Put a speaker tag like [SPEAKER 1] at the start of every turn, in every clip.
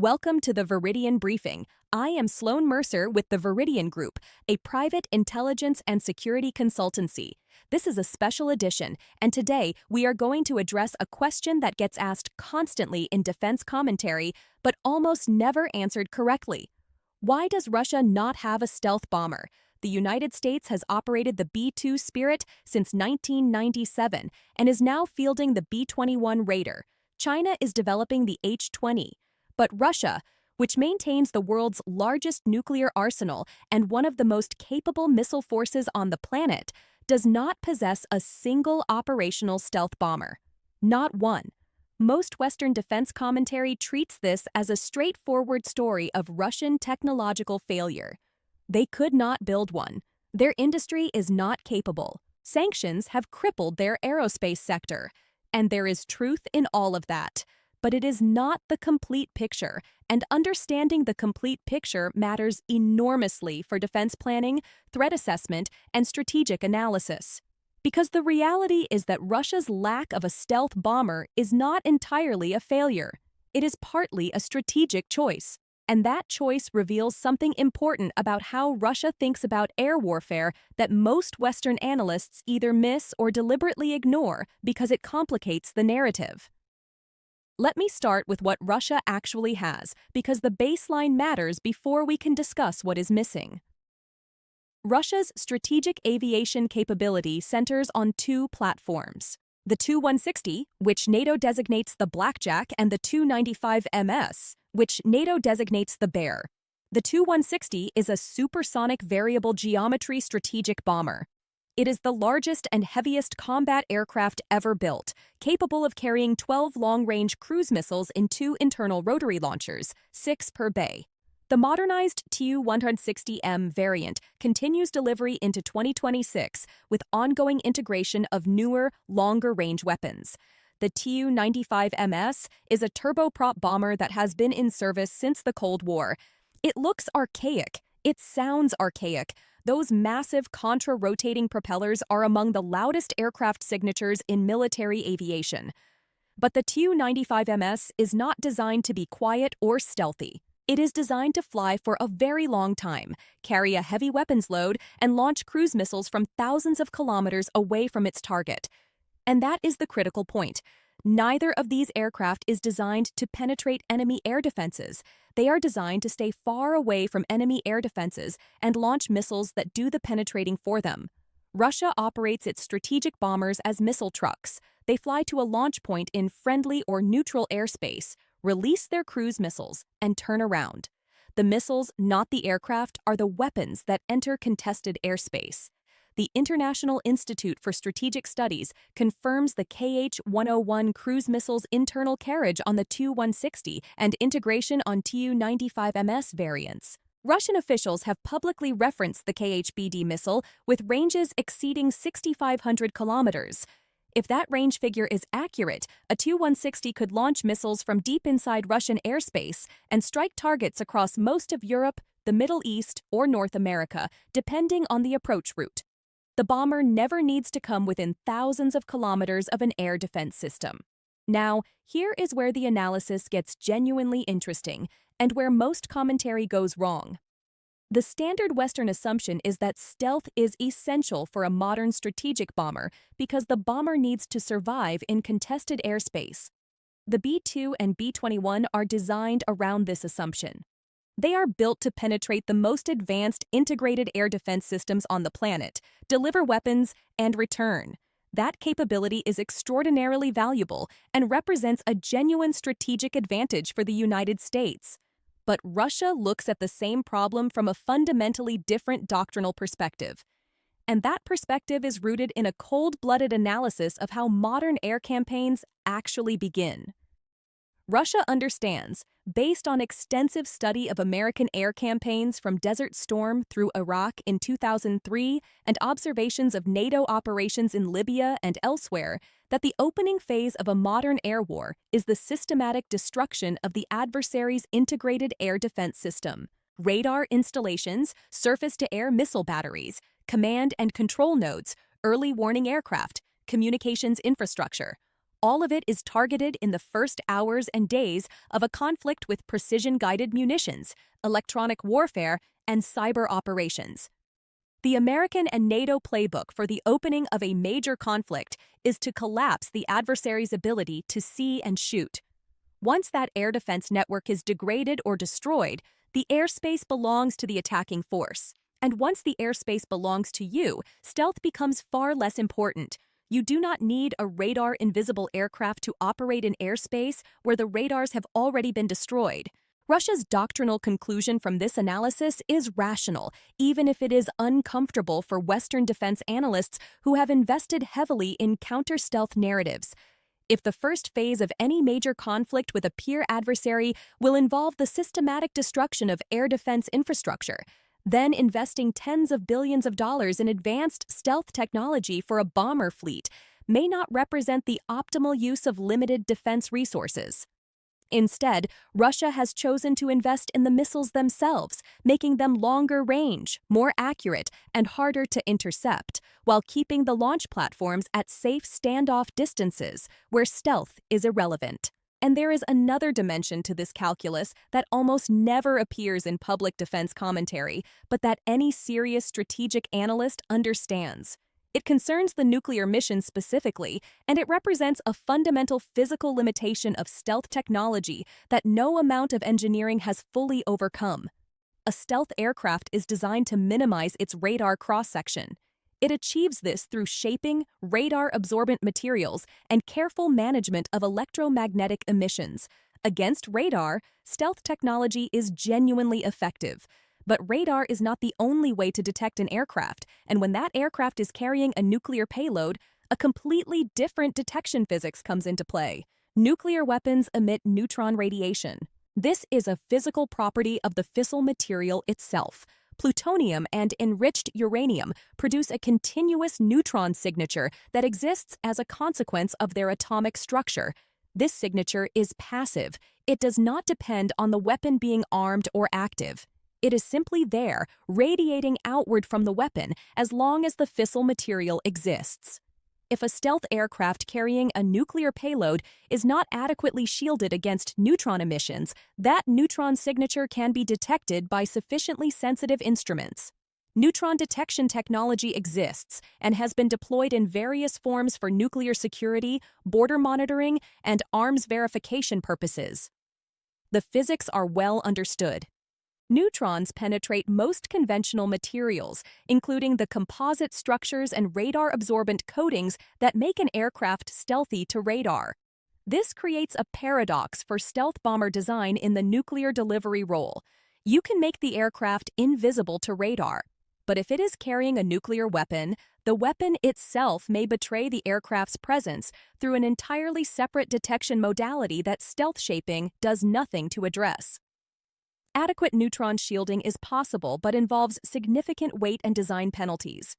[SPEAKER 1] Welcome to the Veridion Briefing. I am Sloan Mercer with the Veridion Group, a private intelligence and security consultancy. This is a special edition, and today we are going to address a question that gets asked constantly in defense commentary, but almost never answered correctly. Why does Russia not have a stealth bomber? The United States has operated the B-2 Spirit since 1997 and is now fielding the B-21 Raider. China is developing the H-20. But Russia, which maintains the world's largest nuclear arsenal and one of the most capable missile forces on the planet, does not possess a single operational stealth bomber. Not one. Most Western defense commentary treats this as a straightforward story of Russian technological failure. They could not build one. Their industry is not capable. Sanctions have crippled their aerospace sector. And there is truth in all of that. But it is not the complete picture, and understanding the complete picture matters enormously for defense planning, threat assessment, and strategic analysis. Because the reality is that Russia's lack of a stealth bomber is not entirely a failure. It is partly a strategic choice, and that choice reveals something important about how Russia thinks about air warfare that most Western analysts either miss or deliberately ignore because it complicates the narrative. Let me start with what Russia actually has, because the baseline matters before we can discuss what is missing. Russia's strategic aviation capability centers on two platforms. The Tu-160, which NATO designates the Blackjack, and the Tu-95MS, which NATO designates the Bear. The Tu-160 is a supersonic variable geometry strategic bomber. It is the largest and heaviest combat aircraft ever built, capable of carrying 12 long-range cruise missiles in 2 internal rotary launchers, 6 per bay. The modernized Tu-160M variant continues delivery into 2026 with ongoing integration of newer, longer-range weapons. The Tu-95MS is a turboprop bomber that has been in service since the Cold War. It looks archaic. It sounds archaic. Those massive contra-rotating propellers are among the loudest aircraft signatures in military aviation. But the Tu-95MS is not designed to be quiet or stealthy. It is designed to fly for a very long time, carry a heavy weapons load, and launch cruise missiles from thousands of kilometers away from its target. And that is the critical point. Neither of these aircraft is designed to penetrate enemy air defenses. They are designed to stay far away from enemy air defenses and launch missiles that do the penetrating for them. Russia operates its strategic bombers as missile trucks. They fly to a launch point in friendly or neutral airspace, release their cruise missiles, and turn around. The missiles, not the aircraft, are the weapons that enter contested airspace. The International Institute for Strategic Studies confirms the KH-101 cruise missile's internal carriage on the Tu-160 and integration on Tu-95MS variants. Russian officials have publicly referenced the KH-BD missile with ranges exceeding 6,500 kilometers. If that range figure is accurate, a Tu-160 could launch missiles from deep inside Russian airspace and strike targets across most of Europe, the Middle East, or North America, depending on the approach route. The bomber never needs to come within thousands of kilometers of an air defense system. Now, here is where the analysis gets genuinely interesting, and where most commentary goes wrong. The standard Western assumption is that stealth is essential for a modern strategic bomber because the bomber needs to survive in contested airspace. The B-2 and B-21 are designed around this assumption. They are built to penetrate the most advanced integrated air defense systems on the planet, deliver weapons, and return. That capability is extraordinarily valuable and represents a genuine strategic advantage for the United States. But Russia looks at the same problem from a fundamentally different doctrinal perspective. And that perspective is rooted in a cold-blooded analysis of how modern air campaigns actually begin. Russia understands, based on extensive study of American air campaigns from Desert Storm through Iraq in 2003 and observations of NATO operations in Libya and elsewhere, that the opening phase of a modern air war is the systematic destruction of the adversary's integrated air defense system. Radar installations, surface-to-air missile batteries, command and control nodes, early warning aircraft, communications infrastructure. All of it is targeted in the first hours and days of a conflict with precision-guided munitions, electronic warfare, and cyber operations. The American and NATO playbook for the opening of a major conflict is to collapse the adversary's ability to see and shoot. Once that air defense network is degraded or destroyed, the airspace belongs to the attacking force. And once the airspace belongs to you, stealth becomes far less important. You do not need a radar-invisible aircraft to operate in airspace where the radars have already been destroyed. Russia's doctrinal conclusion from this analysis is rational, even if it is uncomfortable for Western defense analysts who have invested heavily in counter-stealth narratives. If the first phase of any major conflict with a peer adversary will involve the systematic destruction of air defense infrastructure, then investing tens of billions of dollars in advanced stealth technology for a bomber fleet may not represent the optimal use of limited defense resources. Instead, Russia has chosen to invest in the missiles themselves, making them longer range, more accurate, and harder to intercept, while keeping the launch platforms at safe standoff distances where stealth is irrelevant. And there is another dimension to this calculus that almost never appears in public defense commentary, but that any serious strategic analyst understands. It concerns the nuclear mission specifically, and it represents a fundamental physical limitation of stealth technology that no amount of engineering has fully overcome. A stealth aircraft is designed to minimize its radar cross-section. It achieves this through shaping, radar-absorbent materials, and careful management of electromagnetic emissions. Against radar, stealth technology is genuinely effective. But radar is not the only way to detect an aircraft, and when that aircraft is carrying a nuclear payload, a completely different detection physics comes into play. Nuclear weapons emit neutron radiation. This is a physical property of the fissile material itself. Plutonium and enriched uranium produce a continuous neutron signature that exists as a consequence of their atomic structure. This signature is passive. It does not depend on the weapon being armed or active. It is simply there, radiating outward from the weapon as long as the fissile material exists. If a stealth aircraft carrying a nuclear payload is not adequately shielded against neutron emissions, that neutron signature can be detected by sufficiently sensitive instruments. Neutron detection technology exists and has been deployed in various forms for nuclear security, border monitoring, and arms verification purposes. The physics are well understood. Neutrons penetrate most conventional materials, including the composite structures and radar-absorbent coatings that make an aircraft stealthy to radar. This creates a paradox for stealth bomber design in the nuclear delivery role. You can make the aircraft invisible to radar, but if it is carrying a nuclear weapon, the weapon itself may betray the aircraft's presence through an entirely separate detection modality that stealth shaping does nothing to address. Adequate neutron shielding is possible but involves significant weight and design penalties.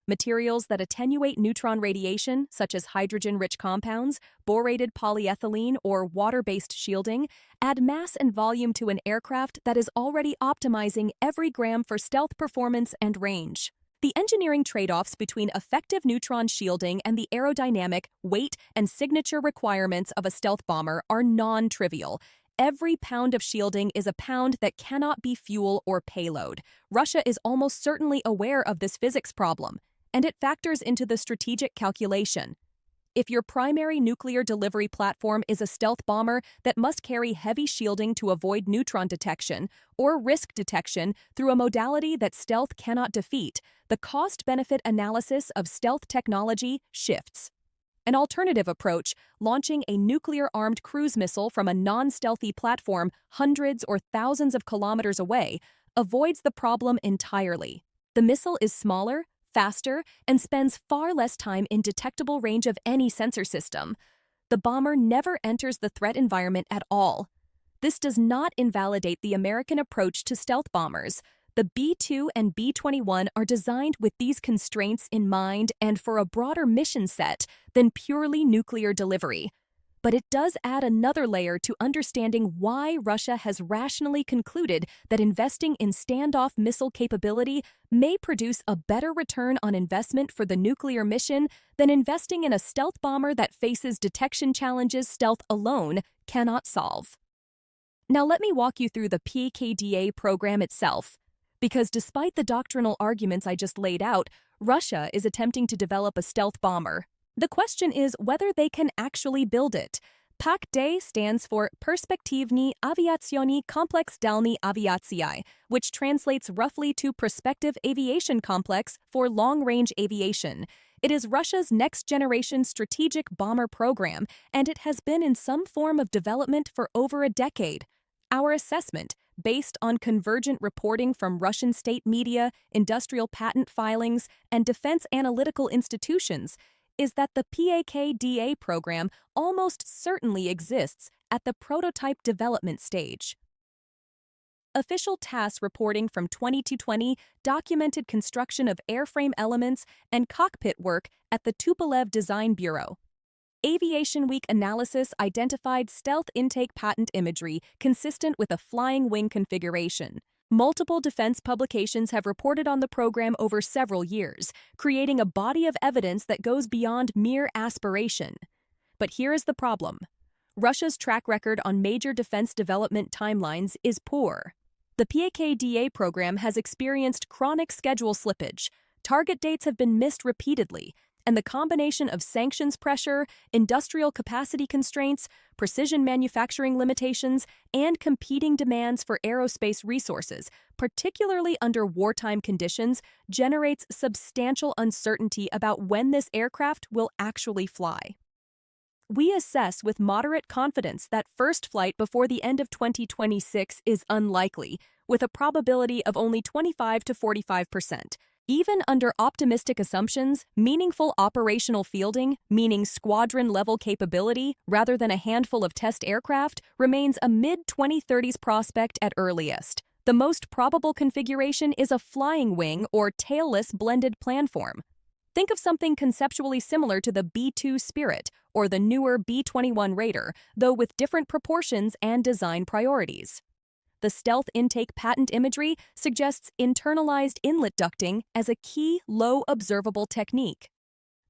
[SPEAKER 1] Materials that attenuate neutron radiation, such as hydrogen-rich compounds, borated polyethylene, or water-based shielding, add mass and volume to an aircraft that is already optimizing every gram for stealth performance and range. The engineering trade-offs between effective neutron shielding and the aerodynamic, weight, and signature requirements of a stealth bomber are non-trivial. Every pound of shielding is a pound that cannot be fuel or payload. Russia is almost certainly aware of this physics problem, and it factors into the strategic calculation. If your primary nuclear delivery platform is a stealth bomber that must carry heavy shielding to avoid neutron detection or risk detection through a modality that stealth cannot defeat, the cost-benefit analysis of stealth technology shifts. An alternative approach, launching a nuclear-armed cruise missile from a non-stealthy platform hundreds or thousands of kilometers away, avoids the problem entirely. The missile is smaller, faster, and spends far less time in detectable range of any sensor system. The bomber never enters the threat environment at all. This does not invalidate the American approach to stealth bombers. The B-2 and B-21 are designed with these constraints in mind and for a broader mission set than purely nuclear delivery. but it does add another layer to understanding why Russia has rationally concluded that investing in standoff missile capability may produce a better return on investment for the nuclear mission than investing in a stealth bomber that faces detection challenges stealth alone cannot solve. Now let me walk you through the PKDA program itself, because despite the doctrinal arguments I just laid out, Russia is attempting to develop a stealth bomber. The question is whether they can actually build it. PAK-D stands for Perspektivní aviační komplexální aviacji, which translates roughly to Prospective Aviation Complex for long-range aviation. It is Russia's next-generation strategic bomber program, and it has been in some form of development for over a decade. Our assessment, based on convergent reporting from Russian state media, industrial patent filings, and defense analytical institutions, is that the PAKDA program almost certainly exists at the prototype development stage. Official TASS reporting from 2020 documented construction of airframe elements and cockpit work at the Tupolev Design Bureau. Aviation Week analysis identified stealth intake patent imagery consistent with a flying wing configuration. Multiple defense publications have reported on the program over several years, creating a body of evidence that goes beyond mere aspiration. But here is the problem. Russia's track record on major defense development timelines is poor. The PAKDA program has experienced chronic schedule slippage, target dates have been missed repeatedly, and the combination of sanctions pressure, industrial capacity constraints, precision manufacturing limitations, and competing demands for aerospace resources, particularly under wartime conditions, generates substantial uncertainty about when this aircraft will actually fly. We assess with moderate confidence that first flight before the end of 2026 is unlikely, with a probability of only 25 to 45%. Even under optimistic assumptions, meaningful operational fielding, meaning squadron-level capability rather than a handful of test aircraft, remains a mid-2030s prospect at earliest. The most probable configuration is a flying wing or tailless blended planform. Think of something conceptually similar to the B-2 Spirit or the newer B-21 Raider, though with different proportions and design priorities. The stealth intake patent imagery suggests internalized inlet ducting as a key low observable technique.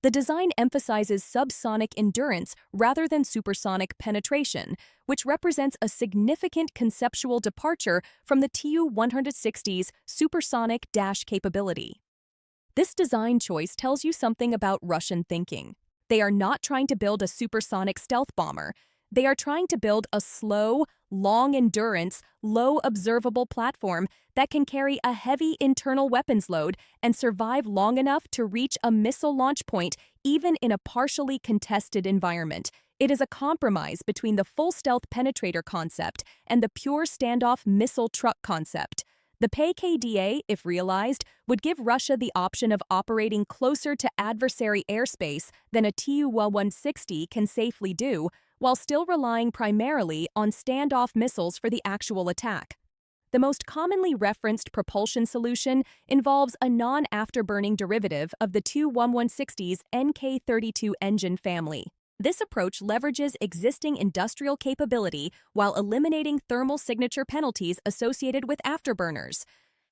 [SPEAKER 1] The design emphasizes subsonic endurance rather than supersonic penetration, which represents a significant conceptual departure from the Tu-160's supersonic dash capability. This design choice tells you something about Russian thinking. They are not trying to build a supersonic stealth bomber. They are trying to build a slow, long-endurance, low-observable platform that can carry a heavy internal weapons load and survive long enough to reach a missile launch point even in a partially contested environment. It is a compromise between the full stealth penetrator concept and the pure standoff missile truck concept. The PAKDA, if realized, would give Russia the option of operating closer to adversary airspace than a Tu-160 can safely do, while still relying primarily on standoff missiles for the actual attack. The most commonly referenced propulsion solution involves a non-afterburning derivative of the Tu-160's NK-32 engine family. This approach leverages existing industrial capability while eliminating thermal signature penalties associated with afterburners.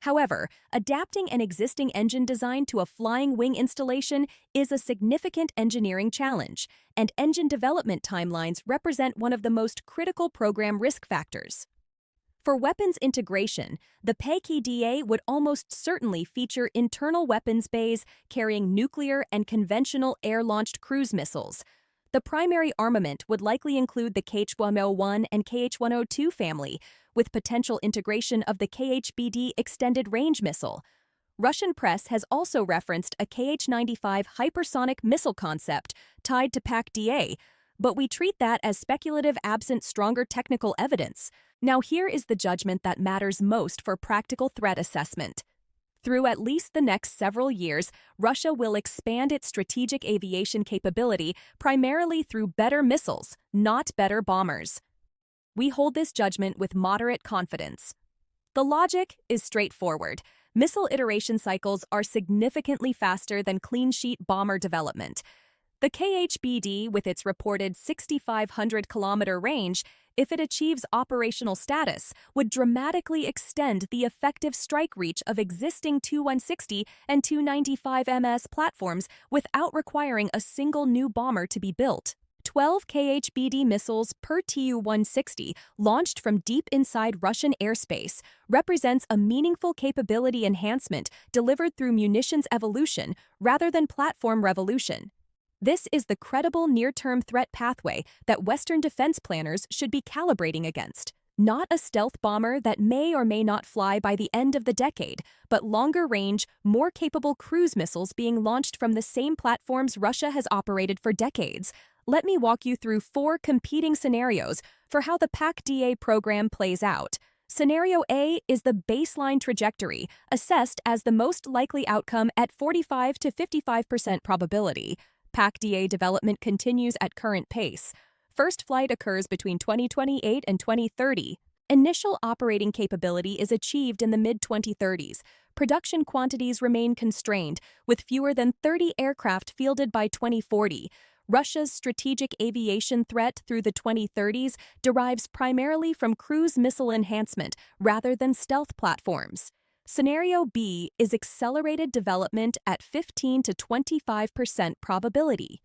[SPEAKER 1] However, adapting an existing engine design to a flying wing installation is a significant engineering challenge, and engine development timelines represent one of the most critical program risk factors. For weapons integration, the PAKDA would almost certainly feature internal weapons bays carrying nuclear and conventional air-launched cruise missiles. The primary armament would likely include the KH-101 and KH-102 family, with potential integration of the KH-BD extended range missile. Russian press has also referenced a KH-95 hypersonic missile concept tied to PAK-DA, but we treat that as speculative absent stronger technical evidence. Now here is the judgment that matters most for practical threat assessment. Through at least the next several years, Russia will expand its strategic aviation capability primarily through better missiles, not better bombers. We hold this judgment with moderate confidence. The logic is straightforward. Missile iteration cycles are significantly faster than clean sheet bomber development. The KHBD, with its reported 6,500-kilometer range, if it achieves operational status, would dramatically extend the effective strike reach of existing Tu-160 and Tu-95MS platforms without requiring a single new bomber to be built. 12 KHBD missiles per Tu-160 launched from deep inside Russian airspace represents a meaningful capability enhancement delivered through munitions evolution rather than platform revolution. This is the credible near-term threat pathway that Western defense planners should be calibrating against. Not a stealth bomber that may or may not fly by the end of the decade, but longer-range, more capable cruise missiles being launched from the same platforms Russia has operated for decades. Let me walk you through 4 competing scenarios for how the PAC-DA program plays out. Scenario A is the baseline trajectory, assessed as the most likely outcome at 45 to 55% probability. PAC-DA development continues at current pace. First flight occurs between 2028 and 2030. Initial operating capability is achieved in the mid-2030s. Production quantities remain constrained, with fewer than 30 aircraft fielded by 2040. Russia's strategic aviation threat through the 2030s derives primarily from cruise missile enhancement rather than stealth platforms. Scenario B is accelerated development at 15 to 25% probability.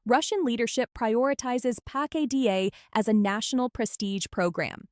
[SPEAKER 1] Russian leadership prioritizes PAC-DA as a national prestige program.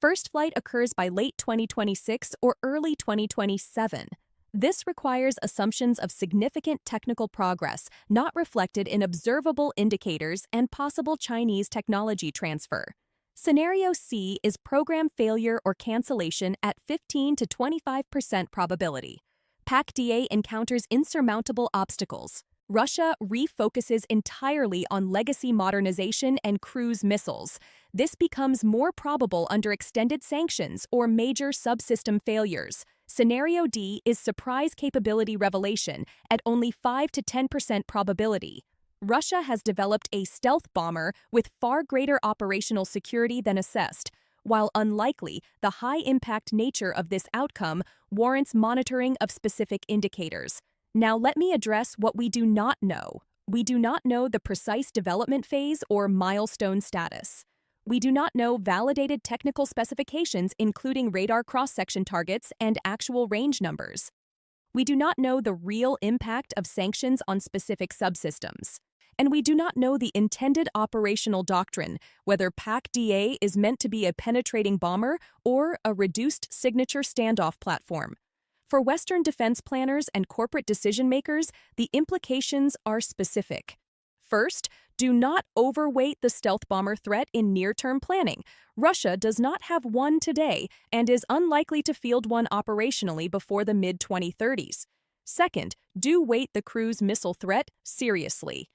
[SPEAKER 1] First flight occurs by late 2026 or early 2027. This requires assumptions of significant technical progress not reflected in observable indicators and possible Chinese technology transfer. Scenario C is program failure or cancellation at 15 to 25% probability. PAC-DA encounters insurmountable obstacles. Russia refocuses entirely on legacy modernization and cruise missiles. This becomes more probable under extended sanctions or major subsystem failures. Scenario D is surprise capability revelation at only 5 to 10% probability. Russia has developed a stealth bomber with far greater operational security than assessed. While unlikely, the high-impact nature of this outcome warrants monitoring of specific indicators. Now let me address what we do not know. We do not know the precise development phase or milestone status. We do not know validated technical specifications including radar cross-section targets and actual range numbers. We do not know the real impact of sanctions on specific subsystems. And we do not know the intended operational doctrine, whether PAC-DA is meant to be a penetrating bomber or a reduced signature standoff platform. For Western defense planners and corporate decision-makers, the implications are specific. First, do not overweight the stealth bomber threat in near-term planning. Russia does not have one today and is unlikely to field one operationally before the mid-2030s. Second, do weight the cruise missile threat seriously.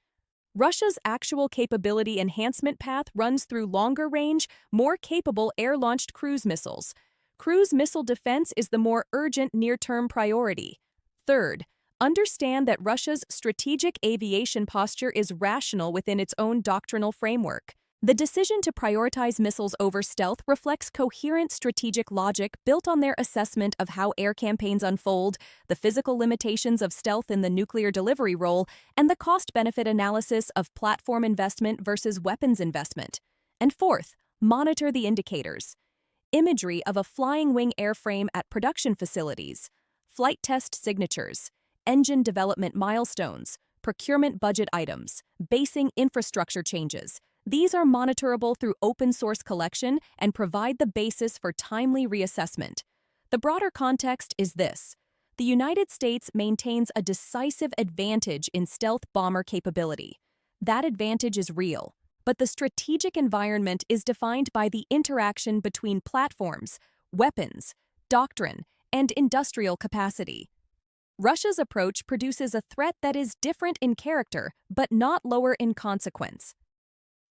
[SPEAKER 1] Russia's actual capability enhancement path runs through longer-range, more capable air-launched cruise missiles. Cruise missile defense is the more urgent near-term priority. Third, understand that Russia's strategic aviation posture is rational within its own doctrinal framework. The decision to prioritize missiles over stealth reflects coherent strategic logic built on their assessment of how air campaigns unfold, the physical limitations of stealth in the nuclear delivery role, and the cost-benefit analysis of platform investment versus weapons investment. And fourth, monitor the indicators. Imagery of a flying wing airframe at production facilities, flight test signatures, engine development milestones, procurement budget items, basing infrastructure changes. These are monitorable through open-source collection and provide the basis for timely reassessment. The broader context is this. The United States maintains a decisive advantage in stealth bomber capability. That advantage is real, but the strategic environment is defined by the interaction between platforms, weapons, doctrine, and industrial capacity. Russia's approach produces a threat that is different in character, but not lower in consequence.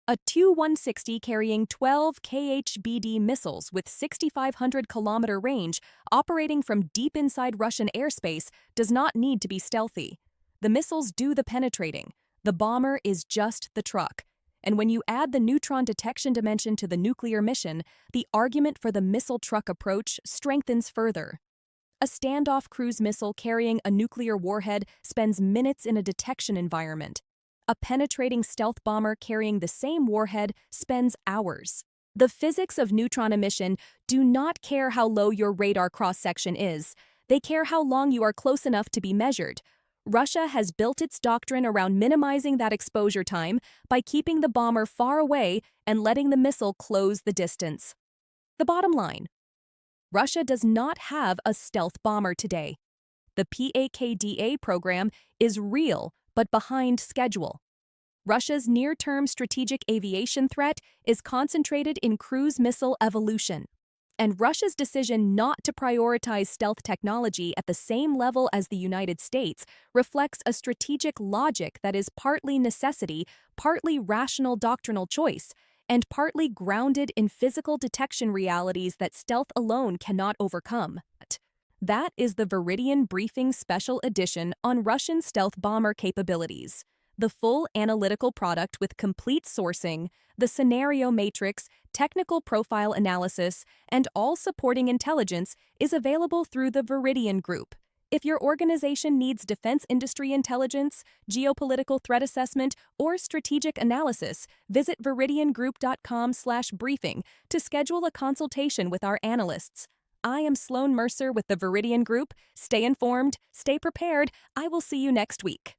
[SPEAKER 1] A Tu-160 carrying 12 KHBD missiles with 6,500-kilometer range operating from deep inside Russian airspace does not need to be stealthy. The missiles do the penetrating. The bomber is just the truck. And when you add the neutron detection dimension to the nuclear mission, the argument for the missile truck approach strengthens further. A standoff cruise missile carrying a nuclear warhead spends minutes in a detection environment. a penetrating stealth bomber carrying the same warhead spends hours. The physics of neutron emission do not care how low your radar cross-section is. They care how long you are close enough to be measured. Russia has built its doctrine around minimizing that exposure time by keeping the bomber far away and letting the missile close the distance. The bottom line: Russia does not have a stealth bomber today. The PAKDA program is real but behind schedule. Russia's near-term strategic aviation threat is concentrated in cruise missile evolution. And Russia's decision not to prioritize stealth technology at the same level as the United States reflects a strategic logic that is partly necessity, partly rational doctrinal choice, and partly grounded in physical detection realities that stealth alone cannot overcome. That is the Veridion Briefing Special Edition on Russian stealth bomber capabilities. The full analytical product with complete sourcing, the scenario matrix, technical profile analysis, and all supporting intelligence is available through the Veridion Group. If your organization needs defense industry intelligence, geopolitical threat assessment, or strategic analysis, visit veridiongroup.com/briefing to schedule a consultation with our analysts. I am Sloan Mercer with the Veridion Group. Stay informed, stay prepared. I will see you next week.